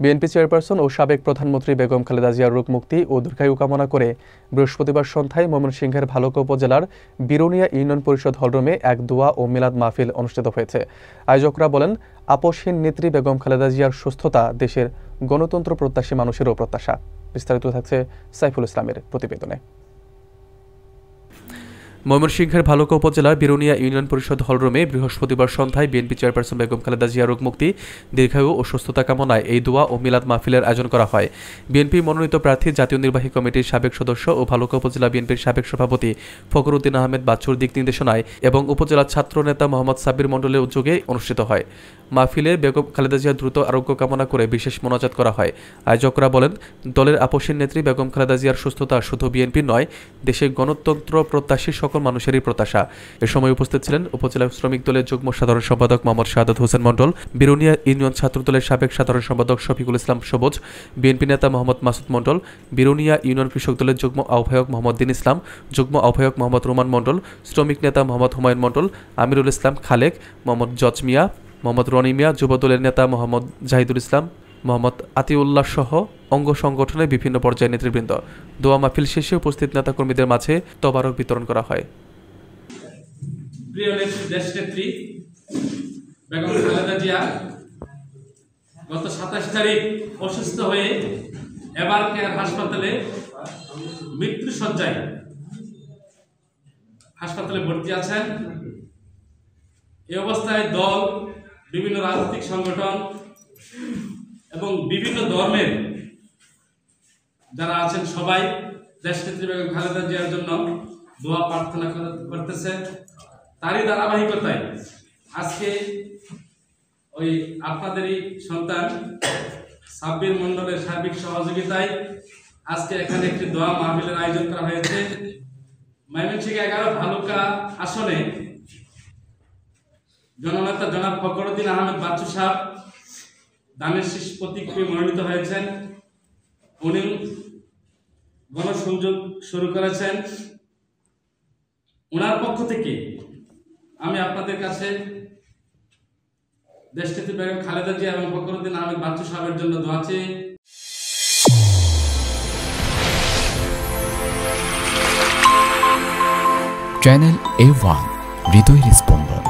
BNP chairperson ও সাবেক প্রধানমন্ত্রী বেগম খালেদা জিয়ার রোগ মুক্তি ও দীর্ঘায়ু কামনা করে বৃহস্পতিবার সন্ধ্যায় ময়মনসিংহের ভালুকা উপজেলার বিরুনিয়া ইউনিয়ন পরিষদ হলরুমে এক দোয়া ও মিলাদ মাহফিল অনুষ্ঠিত হয়েছে। আয়োজকরা বলেন, আপোষহীন নেত্রী বেগম খালেদা জিয়ার সুস্থতা দেশের গণতন্ত্র প্রত্যাশী মানুষেরও প্রত্যাশা। বিস্তারিত থাকছে সাইফুল ইসলামের প্রতিবেদনে। ময়মনসিংহের ভালুকা উপজেলার বিরুনিয়া ইউনিয়ন পরিষদ হলরুমে বৃহস্পতিবার সন্ধ্যায় বিএনপি চেয়ারপারসন বেগম খালেদা জিয়ার রোগ মুক্তি, দীর্ঘায়ু ও সুস্থতা কামনায় এই দোয়া ও মিলাদ মাহফিলের আয়োজন করা হয়। বিএনপি মনোনীত প্রার্থী জাতীয় নির্বাহী কমিটির সাবেক সদস্য ও ভালুকা উপজেলা বিএনপির সাবেক সভাপতি ফখরুদ্দিন আহমেদ বাচ্চুর দিক নির্দেশনায় এবং উপজেলা ছাত্র নেতা মোহাম্মদ সাব্বির মণ্ডলের উদ্যোগে অনুষ্ঠিত হয়। মাহফিলে বেগম খালেদা জিয়ার দ্রুত আরোগ্য কামনা করে বিশেষ মোনাজাত করা হয়। আয়োজকরা বলেন, দলের আপোষহীন নেত্রী বেগম খালেদা জিয়ার সুস্থতা শুধু বিএনপি নয়, দেশের গণতন্ত্র প্রত্যাশী সকল মানুষেরই প্রত্যাশা। এ সময় উপস্থিত ছিলেন উপজেলা শ্রমিক দলের যুগ্ম সাধারণ সম্পাদক মোহাম্মদ শাহাদাত হোসেন মণ্ডল, বিরুনিয়া ইউনিয়ন ছাত্র দলের সাবেক সাধারণ সম্পাদক শফিকুল ইসলাম সবুজ, বিএনপি নেতা মোহাম্মদ মাসুদ মণ্ডল, বিরুনিয়া ইউনিয়ন কৃষক দলের যুগ্ম আহ্বায়ক মোহাম্মদ দিন ইসলাম, যুগ্ম আহ্বায়ক মোহাম্মদ রুমান মণ্ডল, শ্রমিক নেতা মোহাম্মদ হুমায়ুন মণ্ডল, আমিরুল ইসলাম খালেক, মোহাম্মদ জজ মিয়া, মোহাম্মদ রনি মিয়া, যুব দলের নেতা মোহাম্মদ জাহিদুল ইসলাম, মোহাম্মদ আতিউল্লাহ সহ অঙ্গ সংগঠনের বিভিন্ন পর্যায়ের নেতৃবৃন্দ। দোয়া মাহফিল শেষে উপস্থিত নেতাকর্মীদের মাঝে তবারক বিতরণ করা হয়। প্রিয় নেত্রী, দেশনেত্রী বেগম খালেদা জিয়া গত 27 তারিখ অসুস্থ হয়ে এবার কেয়ার হাসপাতালে মৃত্যু শয্যায় হাসপাতালে ভর্তি আছেন। এই অবস্থায় দল, বিভিন্ন রাজনৈতিক সংগঠন এবং বিভিন্ন ধর্মের যারা আছেন সবাই দেশনেত্রী বেগম খালেদা জিয়ার জন্য দোয়া প্রার্থনা করতেছে। তারই ধারাবাহিকতায় আজকে ওই আপনাদেরই সন্তান সাব্বির মণ্ডলের সার্বিক সহযোগিতায় আজকে এখানে একটি দোয়া মাহফিলের আয়োজন করা হয়েছে। ময়মনসিংহ 11 ভালুকা আসনে জননেতা জনাব ফখরুদ্দিন আহমেদ বাচ্চু সাহেব দানের শীষ প্রতীক মনোনীত হয়েছেন। উনি গণসংযোগ শুরু করেছেন। ওনার পক্ষ থেকে আমি আপনাদের কাছে দেশনেত্রী বেগম খালেদা জিয়া এবং ফখরুদ্দিন আহমেদ বাচ্চু সাহেবের জন্য দোয়া চেয়ে চ্যানেল A1 হৃদয়ের স্পন্দন।